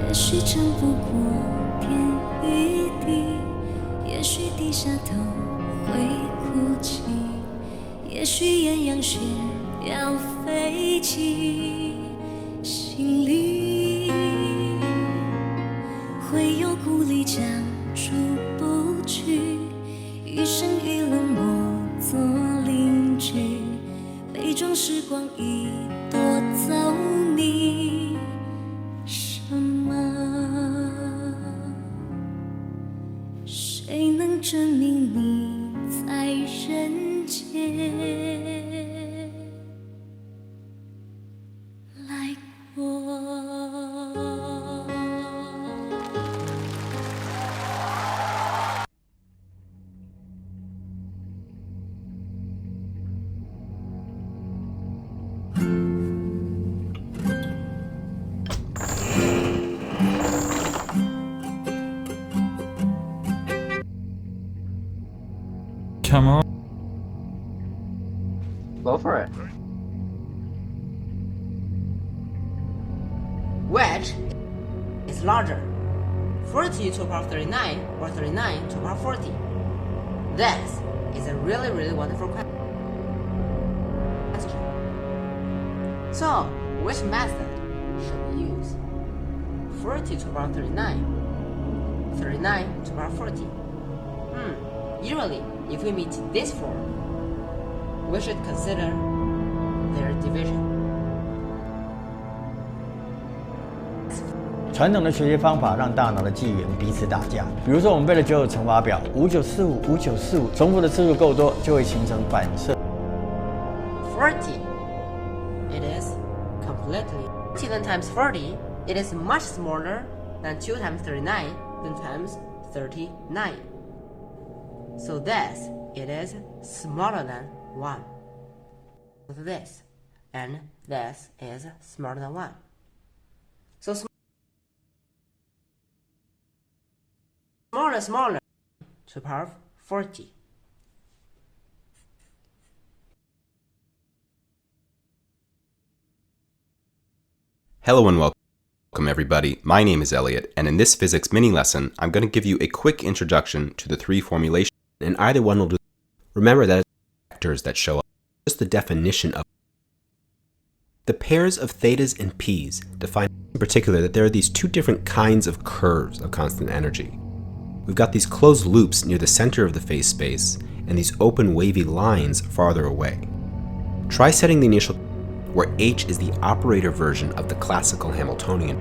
也许撑不过天与地，也许低下头会哭泣，也许艳阳穴要飞起，心里会有鼓励讲出不去，一生与冷漠做邻居，杯中时光已夺走你。什么？谁能证明你在人间来过？Come on. Go for it. Which is larger, 40 to the power of 39 or 39 to the power of 40? This is a really wonderful question. So, which method should we use? 40 to the power of 39, 39 to the power of 40. Usually, if we meet this form, we should consider their division. 传统的学习方法让大脑的记忆元彼此打架。比如说，我们背了九九乘法表，5945、5945，重复的次数够多，就会形成反射。40. It is completely. 40 times 40. It is much smaller than 2 times 39 than times 39. So this, it is smaller than 1. This, and this is smaller than 1. So smaller to the power of 40. Hello and welcome. Welcome everybody, my name is Elliot, and in this physics mini lesson, I'm going to give you a quick introduction to the three formulations, and either one will do. Remember that vectors that show up, just the definition of. The pairs of thetas and p's define in particular that there are these two different kinds of curves of constant energy. We've got these closed loops near the center of the phase space, and these open wavy lines farther away. Try setting the initial where h is the operator version of the classical Hamiltonian.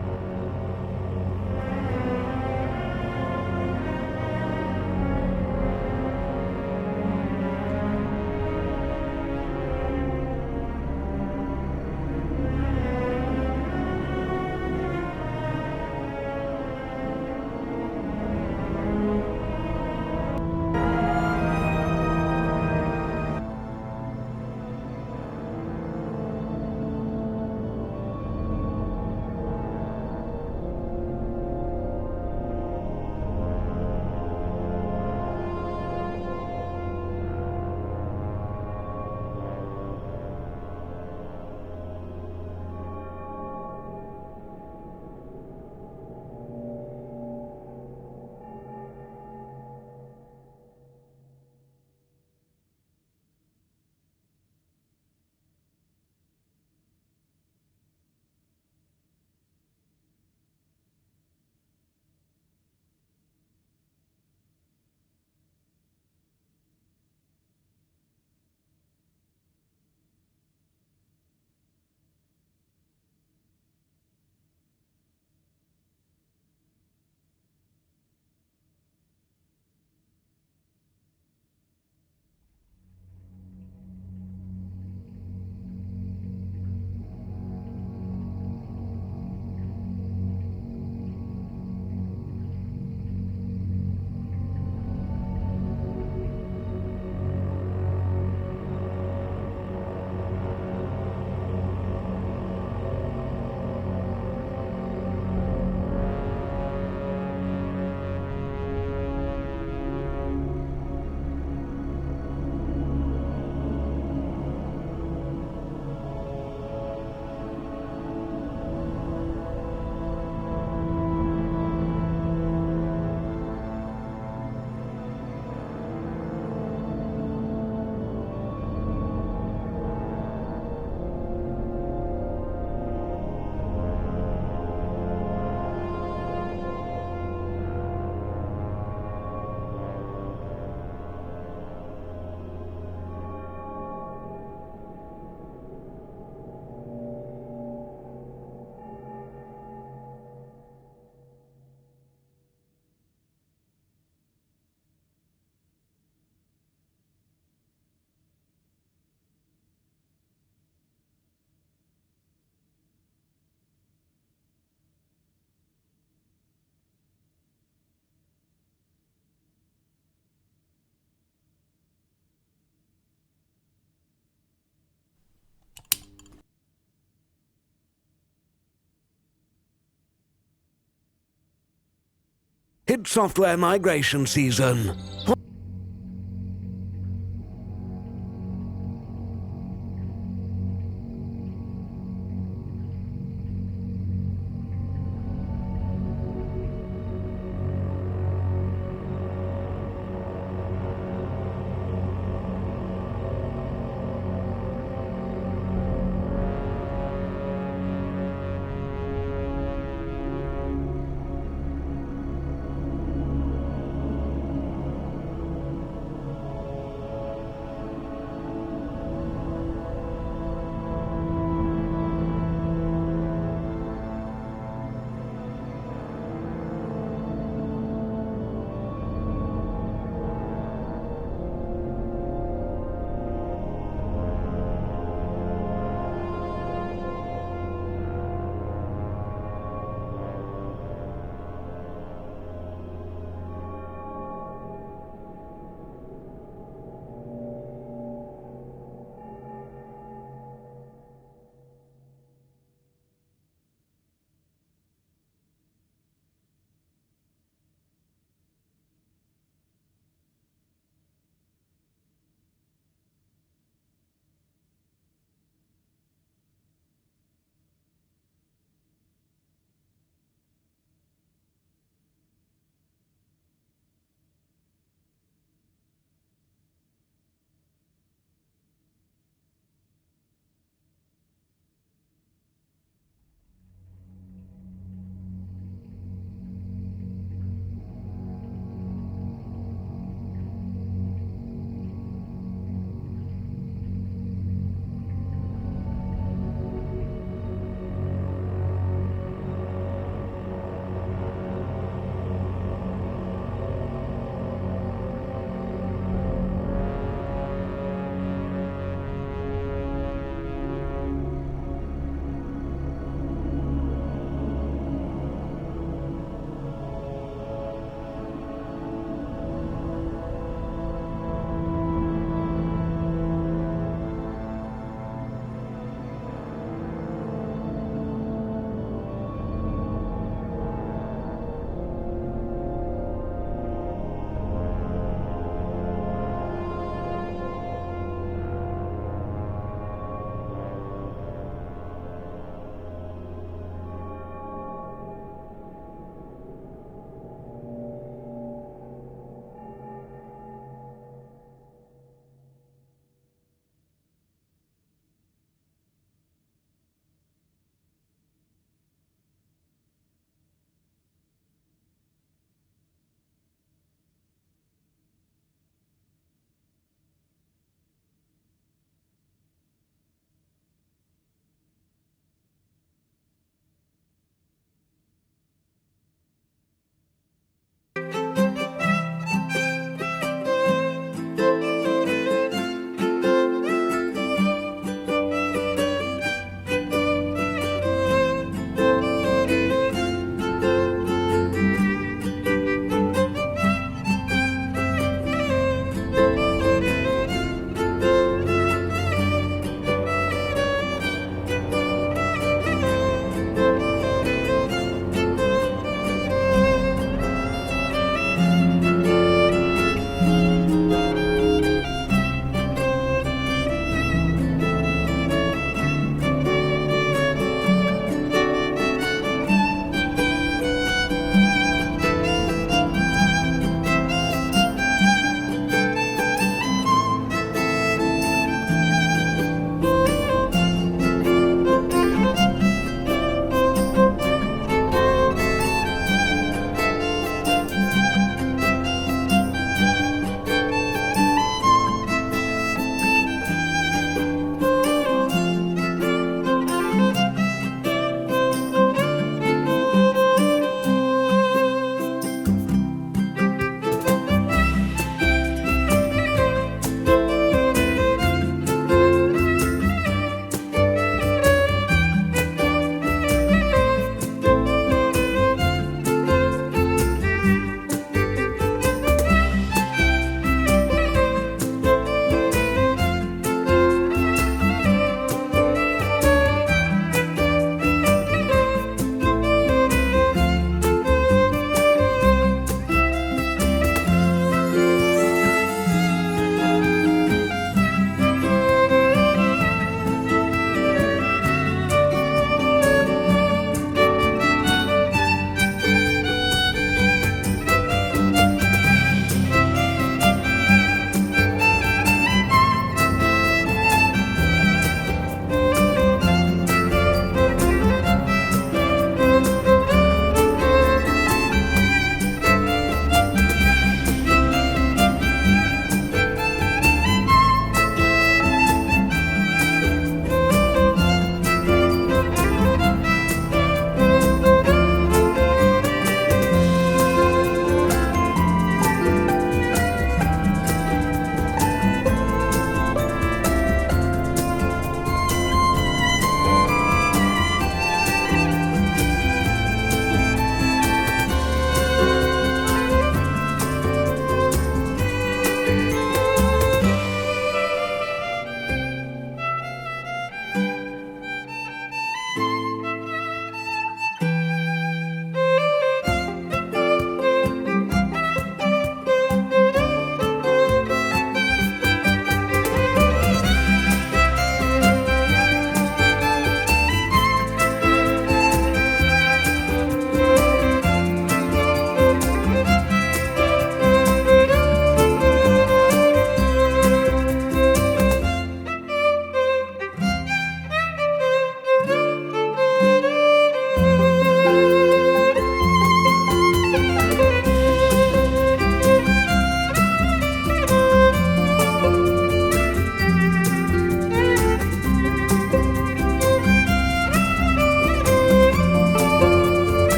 It's software migration season.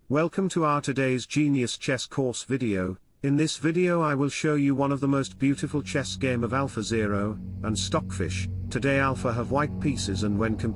Welcome to our today's Genius Chess course video. In this video I will show you one of the most beautiful chess game of Alpha Zero and Stockfish. Today Alpha have white pieces and when to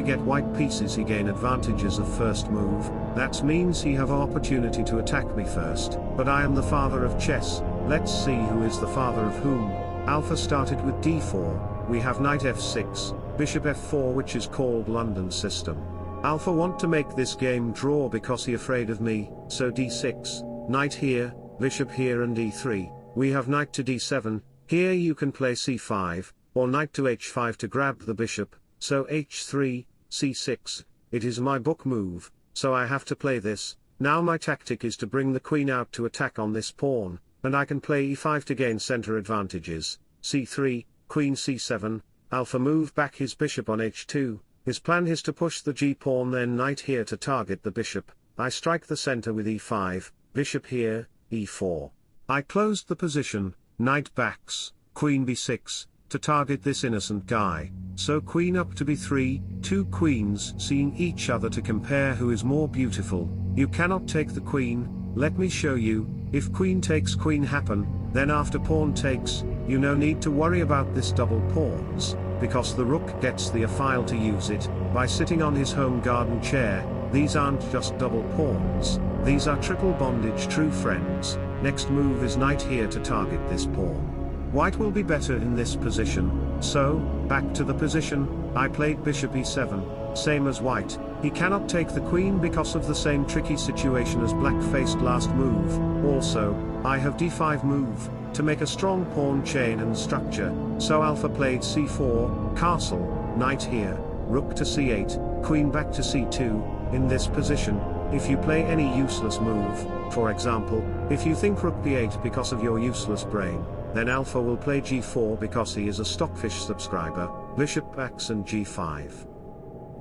get white pieces he gain advantages of first move, that means he have opportunity to attack me first, but I am the father of chess, let's see who is the father of whom. Alpha started with d4, we have knight f6, bishop f4 which is called London system. Alpha want to make this game draw because he afraid of me, so d6, knight here, bishop here and e3, we have knight to d7, here you can play c5, or knight to h5 to grab the bishop, so h3, c6, it is my book move, so I have to play this. Now my tactic is to bring the queen out to attack on this pawn, and I can play e5 to gain center advantages, c3, queen c7, Alpha move back his bishop on h2, his plan is to push the g-pawn then knight here to target the bishop, I strike the center with e5, bishop here, e4. I closed the position, knight backs, queen b6, to target this innocent guy, so queen up to b3, two queens seeing each other to compare who is more beautiful, you cannot take the queen, let me show you, if queen takes queen happen, then after pawn takes, you no need to worry about this double pawns, because the rook gets the file to use it, by sitting on his home garden chair, these aren't just double pawns, these are triple bondage true friends, next move is knight here to target this pawn. White will be better in this position, so, back to the position, I played bishop e7, same as white, he cannot take the queen because of the same tricky situation as black faced last move, also, I have d5 move, to make a strong pawn chain and structure, so Alpha played c4, castle, knight here, rook to c8, queen back to c2, in this position, if you play any useless move, for example, if you think rook b8 because of your useless brain, then Alpha will play g4 because he is a Stockfish subscriber, bishop backs and g5.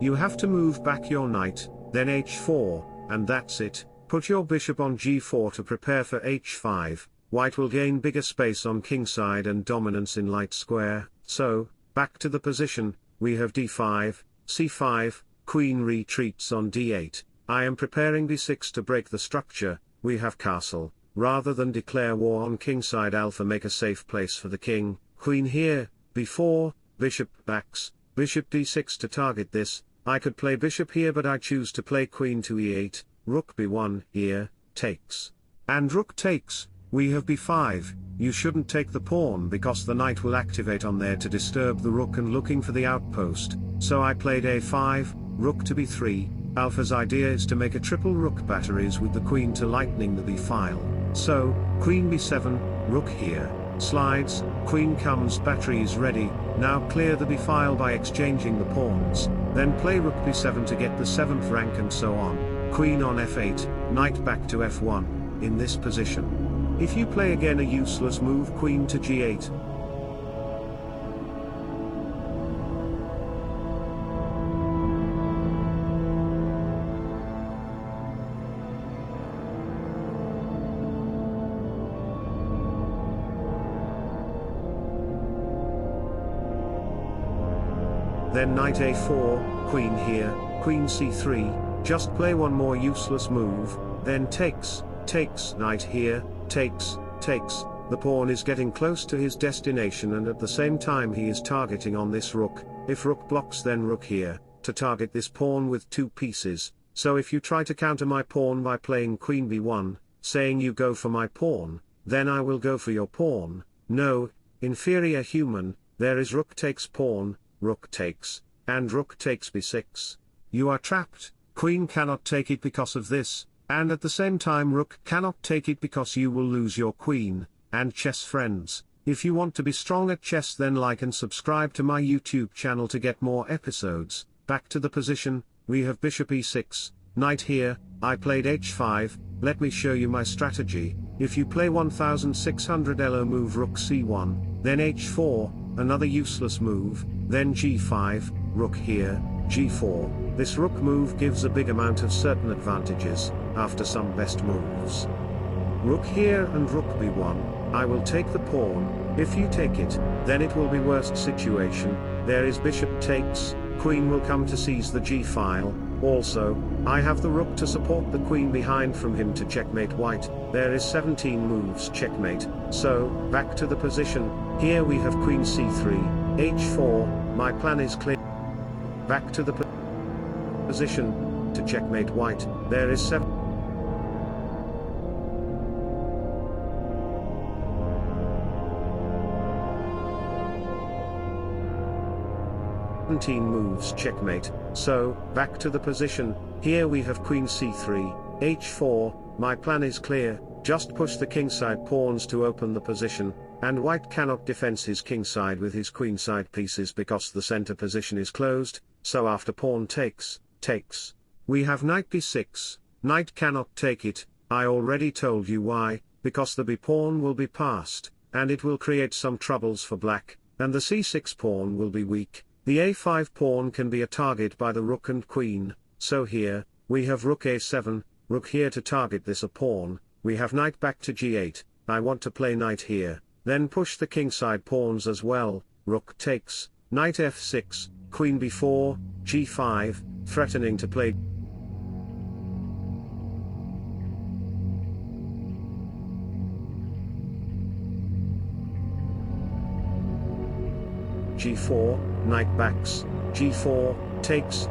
You have to move back your knight, then h4, and that's it, put your bishop on g4 to prepare for h5, white will gain bigger space on kingside and dominance in light square, so, back to the position, we have d5, c5, queen retreats on d8, I am preparing b6 to break the structure, we have castle. Rather than declare war on kingside Alpha make a safe place for the king, queen here, b4, bishop backs, bishop d6 to target this, I could play bishop here but I choose to play queen to e8, rook b1, here, takes. And rook takes, we have b5, you shouldn't take the pawn because the knight will activate on there to disturb the rook and looking for the outpost, so I played a5, rook to b3, Alpha's idea is to make a triple rook batteries with the queen to lightening the b-file. So, queen b7, rook here, slides, queen comes batteries ready, now clear the b-file by exchanging the pawns, then play rook b7 to get the 7th rank and so on, queen on f8, knight back to f1, in this position. If you play again a useless move queen to g8, then knight a4, queen here, queen c3, just play one more useless move, then takes, knight here, takes, the pawn is getting close to his destination and at the same time he is targeting on this rook, if rook blocks then rook here, to target this pawn with two pieces, so if you try to counter my pawn by playing queen b1, saying you go for my pawn, then I will go for your pawn, no, inferior human, there is rook takes pawn, rook takes, and rook takes b6. You are trapped, queen cannot take it because of this, and at the same time rook cannot take it because you will lose your queen, and chess friends, If you want to be strong at chess, then like and subscribe to my YouTube channel to get more episodes. Back to the position, we have bishop e6, knight here, I played h5, let me show you my strategy. If you play 1600 elo move rook c1, then h4, another useless move, then g5, rook here, g4, this rook move gives a big amount of certain advantages, after some best moves. Rook here and rook b1, I will take the pawn, if you take it, then it will be worst situation, there is bishop takes, queen will come to seize the g-file, also, I have the rook to support the queen behind from him to checkmate white, there is 17 moves checkmate, so, back to the position, here we have queen c3, h4, my plan is clear. Back to the position, to checkmate white, there is 17 moves checkmate, so, back to the position, here we have queen c3, h4, my plan is clear, just push the kingside pawns to open the position, and white cannot defend his kingside with his queenside pieces because the center position is closed, so after pawn takes, we have knight b6, knight cannot take it, I already told you why, because the b pawn will be passed, and it will create some troubles for black, and the c6 pawn will be weak. The a5 pawn can be a target by the rook and queen, so here, we have rook a7, rook here to target this a pawn, we have knight back to g8, I want to play knight here, then push the kingside pawns as well, rook takes, knight f6, queen b4, g5, threatening to play g4, knight backs, g4, takes,